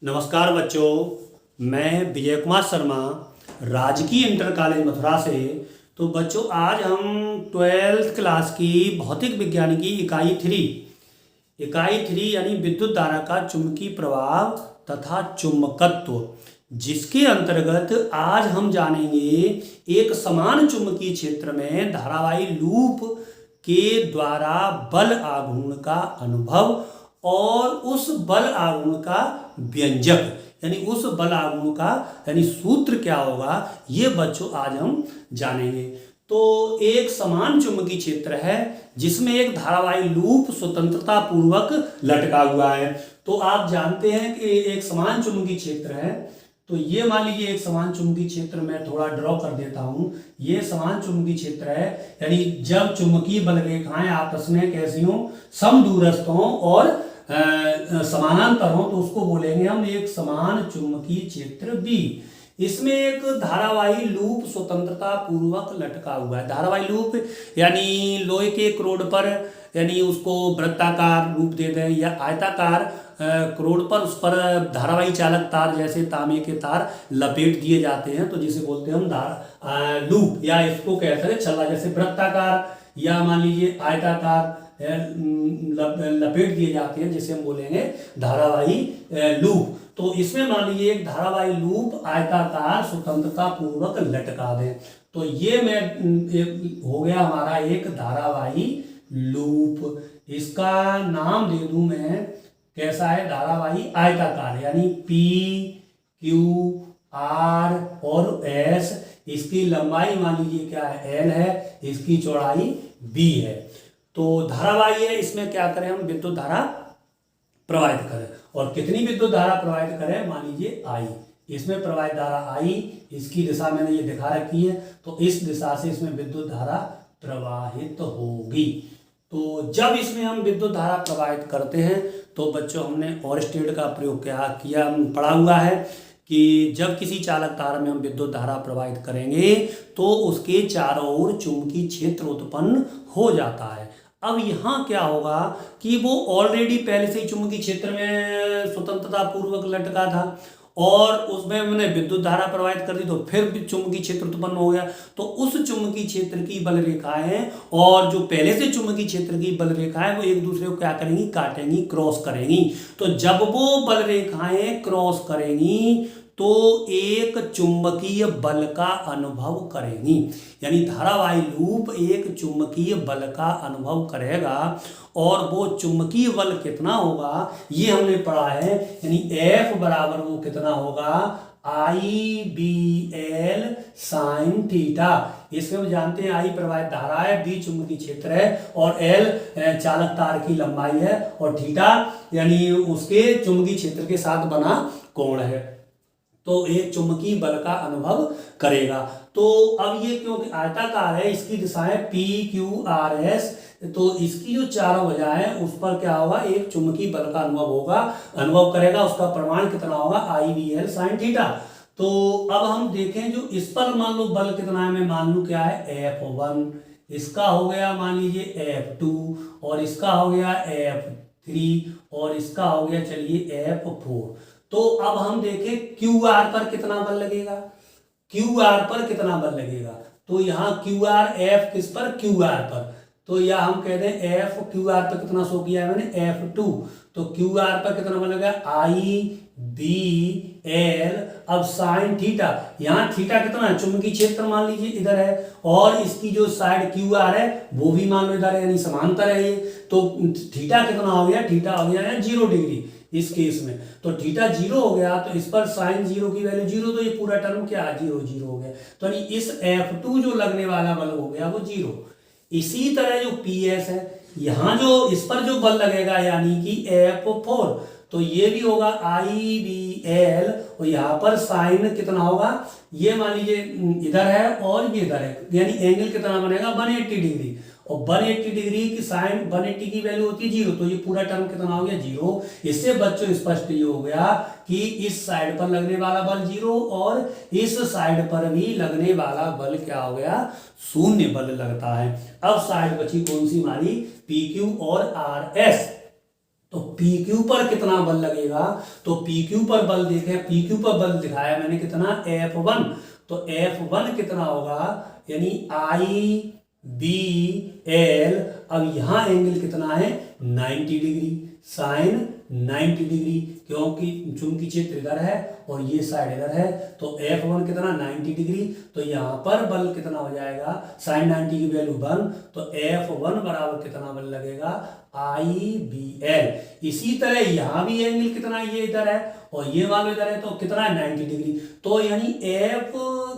नमस्कार बच्चों, मैं विजय कुमार शर्मा राजकीय इंटर कॉलेज मथुरा से। तो बच्चों, आज हम 12th क्लास की भौतिक विज्ञान की इकाई थ्री यानी विद्युत धारा का चुंबकीय प्रभाव तथा चुंबकत्व, जिसके अंतर्गत आज हम जानेंगे एक समान चुंबकीय क्षेत्र में धारावाही लूप के द्वारा बल आघूर्ण का अनुभव और उस बल आघूर्ण का व्यंजक यानी उस बल आघूर्ण का यानी सूत्र क्या होगा, ये बच्चों आज हम जानेंगे। तो एक समान चुंबकीय क्षेत्र है जिसमें एक धारावाही लूप स्वतंत्रता पूर्वक लटका हुआ है। तो आप जानते हैं कि एक समान चुंबकीय क्षेत्र है। तो ये मान लीजिए एक समान चुंबकीय क्षेत्र में थोड़ा ड्रॉ कर देता हूं। ये समान चुंबकीय क्षेत्र है, यानी जब चुंबकीय बल रेखाएं आपस में कैसी हों, समदूरस्थ हों और समानांतर हो, तो उसको बोलेंगे हम एक समान चुंबकीय क्षेत्र बी। इसमें एक धारावाही लूप स्वतंत्रता पूर्वक लटका हुआ है। धारावाही लूप यानी लोहे के एक रोड पर, यानी उसको वृत्ताकार रूप दे दें या आयताकार रोड पर, उस पर धारावाही चालक तार जैसे तांबे के तार लपेट दिए जाते हैं, तो जिसे बोलते हैं हम लूप, या इसको कह सकते हैं छल्ला। जैसे वृत्ताकार या मान लीजिए आयताकार लपेट दिए जाते हैं, जिसे हम बोलेंगे धारावाही लूप। तो इसमें मान लीजिए एक धारावाही लूप आयताकार स्वतंत्रता पूर्वक लटका दें, तो ये हो गया हमारा एक धारावाही लूप। इसका नाम दे दूं मैं, कैसा है, धारावाही आयताकार, यानी पी क्यू आर और एस। इसकी लंबाई मान लीजिए क्या है, एल है, इसकी चौड़ाई बी है। तो धारावाही है, इसमें क्या करें हम, विद्युत धारा प्रवाहित करें। और कितनी विद्युत धारा प्रवाहित करें, मान लीजिए आई। इसमें प्रवाहित धारा आई, इसकी दिशा मैंने ये दिखा रखी है, तो इस दिशा से इसमें विद्युत धारा प्रवाहित होगी। तो जब इसमें हम विद्युत धारा प्रवाहित करते हैं तो बच्चों हमने ओरस्टेड का प्रयोग किया पढ़ा हुआ है कि जब किसी चालक तार में हम विद्युत धारा प्रवाहित करेंगे तो उसके चारों ओर चुंबकीय क्षेत्र उत्पन्न हो जाता है। अब यहाँ क्या होगा कि वो ऑलरेडी पहले से ही चुंबकीय क्षेत्र में स्वतंत्रता पूर्वक लटका था और उसमें मैंने विद्युत धारा प्रवाहित कर दी, तो फिर भी चुंबकीय क्षेत्र उत्पन्न हो गया। तो उस चुंबकीय क्षेत्र की बल रेखाएं और जो पहले से चुंबकीय क्षेत्र की बल रेखाएं वो एक दूसरे को क्या करेंगी, काटेंगी, क्रॉस करेंगी। तो जब वो बल रेखाएं क्रॉस करेंगी तो एक चुंबकीय बल का अनुभव करेंगी, यानी धारावाही लूप एक चुंबकीय बल का अनुभव करेगा। और वो चुंबकीय बल कितना होगा ये हमने पढ़ा है, यानी F बराबर वो कितना होगा, आई बी एल साइन थीटा। इसमें हम जानते हैं आई प्रवाहित धारा है, बी चुंबकीय क्षेत्र है और एल चालक तार की लंबाई है और थीटा यानी उसके चुंबकीय क्षेत्र के साथ बना कोण है। तो एक चुंबकीय बल का अनुभव करेगा। तो अब ये क्योंकि आयताकार है, इसकी दिशाएं पी क्यू आर एस, तो इसकी जो चारों भुजाएं है उस पर क्या होगा, एक चुंबकीय बल का अनुभव करेगा। उसका परिमाण कितना होगा, आई वी एल साइन थीटा। तो अब हम देखें जो इस पर मान लो बल कितना है, मैं मान लू क्या है, F1, इसका हो गया मान लीजिए F2 और इसका हो गया F3 और इसका हो गया चलिए F4। तो अब हम देखें क्यू आर पर कितना बल लगेगा, क्यू आर पर कितना बल लगेगा। तो यहाँ क्यू आर, एफ किस पर, क्यू आर पर। तो या हम कहते हैं एफ क्यू आर पर कितना शो किया है मैंने, F2। तो क्यू आर पर कितना बल लगेगा, आई बी एल। अब साइन थीटा, यहाँ थीटा कितना है, चुंबकीय क्षेत्र मान लीजिए इधर है और इसकी जो साइड क्यू आर है वो भी मान लो इधर है, यानी समांतर है ये। तो थीटा कितना हो गया, थीटा हो गया 0 डिग्री इस केस में। तो थीटा 0 हो गया, तो इस पर साइन 0 की वैल्यू 0, तो ये पूरा टर्म क्या 0 हो गया। तो यानी इस F2 जो लगने वाला बल हो गया वो 0। इसी तरह जो PS है, यहाँ जो इस पर जो बल लगेगा यानी कि F4, तो ये भी होगा आई बी एल और यहाँ पर साइन कितना होगा, ये मान लीजिए इधर है और ये इधर है, यानी एंगल कितना बनेगा 180 डिग्री। और 180 डिग्री की साइन 180 की वैल्यू होती है 0, तो ये पूरा टर्म कितना हो गया 0। इससे बच्चों स्पष्ट ये हो गया कि इस साइड पर लगने वाला बल 0 और इस साइड पर भी लगने वाला बल क्या हो गया, 0 बल लगता है। अब साइड बची कौन सी हमारी, पी क्यू और आर एस। तो पी क्यू पर कितना बल लगेगा, तो पी क्यू पर बल देखें, पी क्यू पर बल दिखाया मैंने कितना F1, तो F1 कितना होगा यानी IBL। अब यहां एंगल कितना है 90 डिग्री, साइन 90 डिग्री, क्योंकि चुंबकीय क्षेत्र इधर है और ये साइड इधर है, तो F1 कितना 90 डिग्री, तो यहाँ पर बल कितना हो जाएगा, साइन 90 की वैल्यू 1, तो F1 बराबर कितना बल लगेगा IBL। इसी तरह यहाँ भी एंगल कितना, ये इधर है और ये वाला इधर है, तो कितना है 90 डिग्री, तो यानी F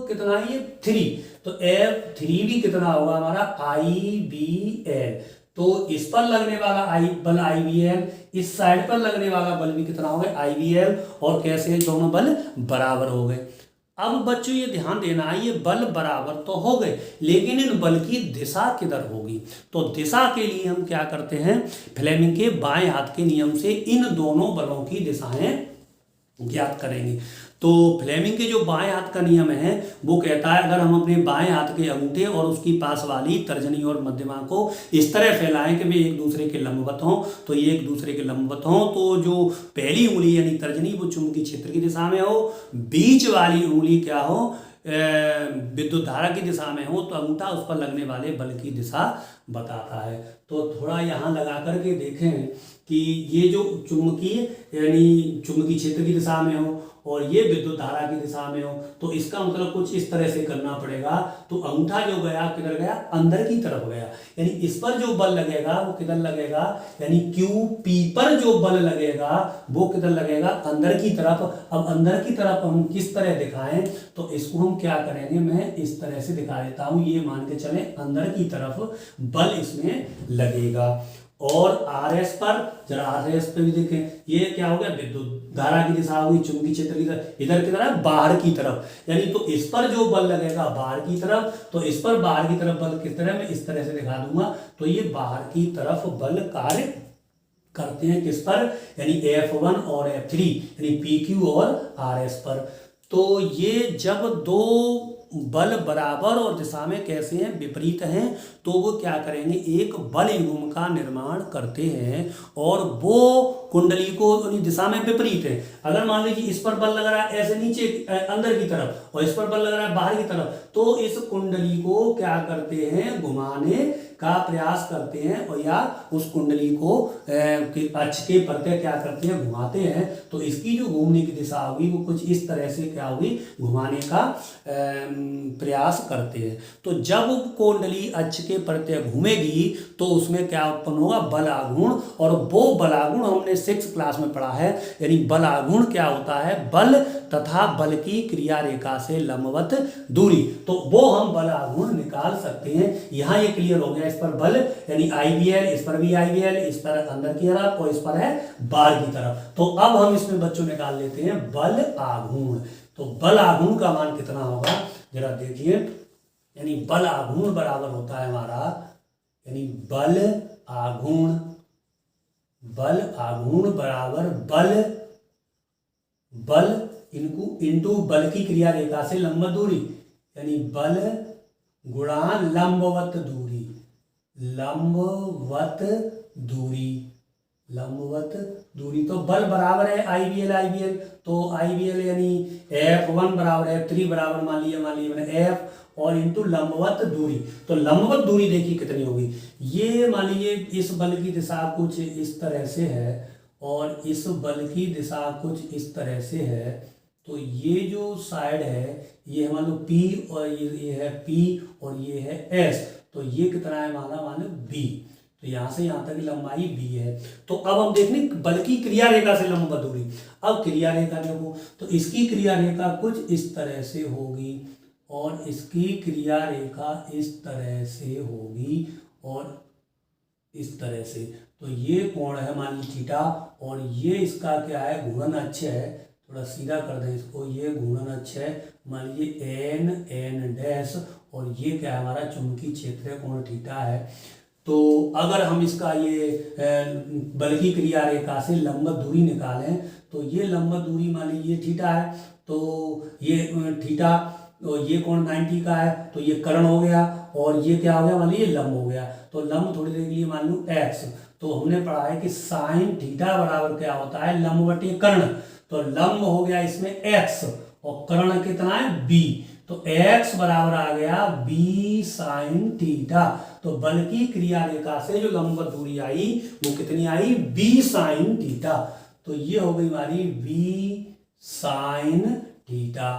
कितना है ये 3, तो F3 भी कितना होगा हमारा IBL। तो इस पर लगने वाला बल IBL, इस साइड पर लगने वाला बल भी कितना हो गया IBL, और कैसे दोनों बल बराबर हो गए। अब बच्चों ये ध्यान देना है, ये बल बराबर तो हो गए, लेकिन इन बल की दिशा किधर होगी, तो दिशा के लिए हम क्या करते हैं, फ्लेमिंग के बाएं हाथ के नियम से इन दोनों बलों की दिशाएं ज्ञात करेंगे। तो फ्लेमिंग के जो बाएं हाथ का नियम है वो कहता है, अगर हम अपने बाएं हाथ के अंगूठे और उसकी पास वाली तर्जनी और मध्यमा को इस तरह फैलाएं कि वे एक दूसरे के लंबवत हों, तो ये एक दूसरे के लंबवत हों, तो जो पहली उंगली यानी तर्जनी वो चुंबकीय क्षेत्र की दिशा में हो, बीच वाली उंगली क्या हो विद्युत धारा की दिशा में हो, तो अंगूठा उस पर लगने वाले बल की दिशा बताता है। तो थोड़ा यहाँ लगा करके देखें कि ये जो चुंबकीय यानी चुंबकीय क्षेत्र की दिशा में हो और ये विद्युत धारा की दिशा में हो, तो इसका मतलब कुछ इस तरह से करना पड़ेगा। तो अंगूठा जो गया किधर गया, अंदर की तरफ गया, यानी इस पर जो बल लगेगा वो किधर लगेगा, यानी QP पर जो बल लगेगा वो किधर लगेगा, अंदर की तरफ। अब अंदर की तरफ हम किस तरह दिखाएं, तो इसको हम क्या करेंगे, मैं इस तरह से दिखा देता हूं, ये मान के चले अंदर की तरफ बल इसमें लगेगा। और RS पर, जरा RS पे भी देखें, ये क्या हो गया, विद्युत धारा की दिशा होगी, चुंबकीय क्षेत्र की तरफ, इधर की तरफ बाहर की तरफ, यानी तो इस पर जो बल लगेगा बाहर की तरफ, तो इस पर बाहर की तरफ बल किस तरह, मैं इस तरह से दिखा दूंगा, तो ये बाहर की तरफ बल कार्य करते हैं किस पर, यानी F1 और F3 यानी PQ और RS पर। तो ये जब दो बल बराबर और दिशा में कैसे हैं, विपरीत हैं, तो वो क्या करेंगे, एक बल युग्म का निर्माण करते हैं और वो कुंडली को दिशा में विपरीत है। अगर मान लीजिए इस पर बल लग रहा है ऐसे नीचे अंदर की तरफ और इस पर बल लग रहा है बाहर की तरफ, तो इस कुंडली को क्या करते हैं, घुमाने का प्रयास करते हैं, और या उस कुंडली को अक्ष के प्रत्यय क्या करते हैं, घुमाते हैं। तो इसकी जो घूमने की दिशा होगी वो कुछ इस तरह से क्या होगी, घुमाने का प्रयास करते हैं। तो जब कुंडली अक्ष के प्रत्यय घूमेगी तो उसमें क्या उत्पन्न होगा, बल आघूर्ण, और वो बल आघूर्ण हमने 6th क्लास में पढ़ा है, यानी बल आघूर्ण क्या होता है, बल तथा बल की क्रिया रेखा से लंबवत दूरी, तो वो हम बल आघूर्ण निकाल सकते हैं। यहाँ ये क्लियर हो गया, इस पर बल यानी IBL, इस पर भी IBL, इस पर अंदर की तरफ और इस पर है बाहर की तरफ। तो अब हम इसमें बच्चों निकाल लेते हैं बल आघूर्ण। तो बल आघूर्ण का मान कितना होगा, जरा देखिए, यानी बल आघूर्ण बराबर होता है हमारा, यानी बल आघूर्ण बराबर बल इनटू बल की क्रिया रेखा से लंबवत दूरी, यानी बल गुणा लंबवत दूरी। तो बल बराबर है IBL, तो IBL यानी F1 बराबर F3 बराबर मान लीजिए मैंने F और इंटू लंबवत दूरी। तो लंबवत दूरी देखिए कितनी होगी, ये मान लीजिए इस बल की दिशा कुछ इस तरह से है और इस बल की दिशा कुछ इस तरह से है, तो ये जो साइड है ये मान लो P और ये है P और ये है S, तो ये कितना है मान लो B, तो यहाँ से यहाँ तक की लंबाई B है। तो अब हम देखने बल की क्रिया रेखा से लंबवत दूरी। अब क्रिया रेखा देखो, तो इसकी क्रिया रेखा कुछ इस तरह से होगी और इसकी क्रिया रेखा इस तरह से होगी और इस तरह से। तो ये कोण है मान लीजिए थीटा, और ये इसका क्या है, घूर्णन अक्ष है, थोड़ा सीधा कर दें इसको, ये घूर्णन अक्ष है मान लीजिए n डैश, और ये क्या है हमारा चुंबकीय क्षेत्र कोण थीटा है। तो अगर हम इसका ये बल की क्रिया रेखा से लंबवत दूरी निकालें, तो ये लंबवत दूरी मान लीजिए थीटा है, तो ये थीटा, तो ये कोण 90 का है, तो ये कर्ण हो गया, और ये क्या हो गया मान लीजिए लंब हो गया। तो लंब थोड़ी देर के लिए मान लूँ x, तो हमने पढ़ा है कि साइन थीटा बराबर क्या होता है, लंब बटे कर्ण। तो लंब हो गया इसमें x और कर्ण कितना है b, तो x बराबर आ गया b साइन थीटा। तो बल की क्रिया रेखा से जो लंबवत दूरी आई वो कितनी आई, b साइन थीटा। तो ये हो गई हमारी b साइन थीटा।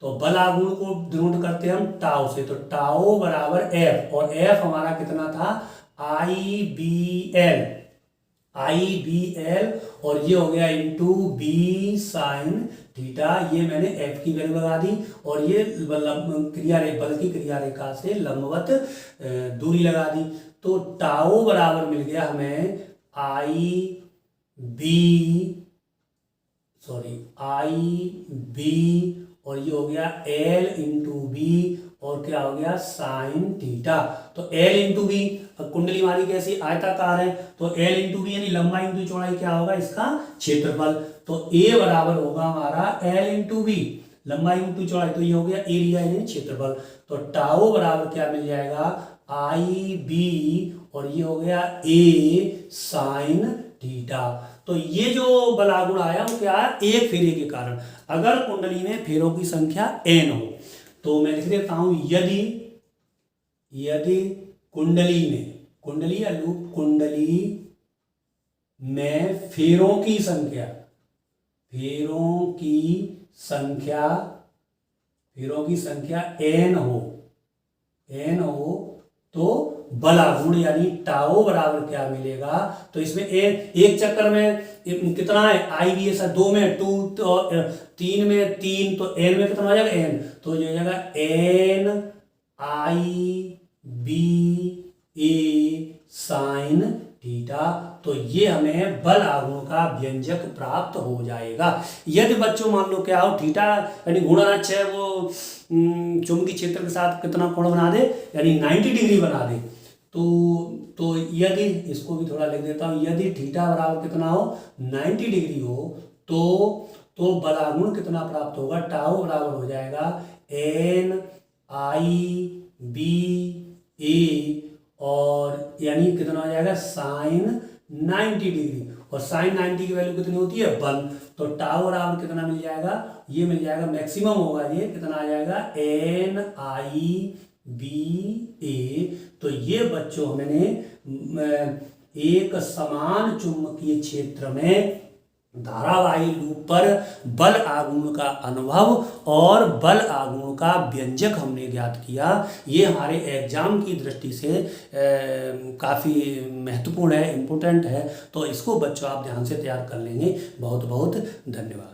तो बल आघूर्ण को डिनोट करते हैं हम टाउ से, तो टाउ बराबर f, और f हमारा कितना था, आई बी एल, और ये हो गया इंटू बी साइन थीटा। ये मैंने f की वैल्यू लगा दी, और ये बल की क्रिया रेखा से लंबवत दूरी लगा दी। तो टाउ बराबर मिल गया हमें आई बी, और ये हो गया एल इंटू बी, और क्या हो गया साइन थीटा। तो एल इंटू बी, कुंडली हमारी कैसी आयताकार है, तो एल इंटू बी यानी लंबाई इंटू चौड़ाई क्या होगा, इसका क्षेत्रफल। तो ए बराबर होगा हमारा एल इंटू बी, लंबाई इंटू चौड़ाई, तो ये हो गया एरिया यानी क्षेत्रफल। तो टाओ बराबर क्या मिल जाएगा, आई बी, और ये हो गया ए साइन थीटा। तो ये जो बल आघूर्ण आया वो क्या है, एक फेरे के कारण। अगर कुंडली में फेरों की संख्या n हो, तो मैं लिख देता हूं यदि कुंडली या लूप कुंडली में फेरों की संख्या n हो तो बल आघूर्ण यानी टाओ बराबर क्या मिलेगा, तो इसमें एक चक्कर में कितना है, आई बी एस, 2 में 2, तो 3 में 3, तो एन में कितना हो जाएगा, एन, तो ये हो जाएगा एन आई बी ए साइन थीटा। तो ये हमें बल आघूर्ण का व्यंजक प्राप्त हो जाएगा। यदि बच्चों मान लो क्या हो, थीटा यानी गुणन है वो चुंबकीय क्षेत्र के साथ कितना कोण बना दे, यानी 90 डिग्री बना दे। तो यदि इसको भी थोड़ा लिख देता हूँ, यदि थीटा बराबर कितना हो, 90 डिग्री हो, तो बल आघूर्ण कितना प्राप्त होगा, टाउ बराबर हो जाएगा एन आई बी ए, और यानी कितना हो जाएगा साइन 90 डिग्री, और साइन 90 की वैल्यू कितनी होती है, 1। तो टाउ बराबर कितना मिल जाएगा, ये मिल जाएगा मैक्सिमम होगा, ये कितना आ जाएगा एन आई बी ए। तो ये बच्चों हमने एक समान चुंबकीय क्षेत्र में धारावाही लूप पर बल आघूर्ण का अनुभव और बल आघूर्ण का व्यंजक हमने ज्ञात किया। ये हमारे एग्जाम की दृष्टि से काफ़ी महत्वपूर्ण है, इम्पोर्टेंट है। तो इसको बच्चों आप ध्यान से तैयार कर लेंगे। बहुत बहुत धन्यवाद।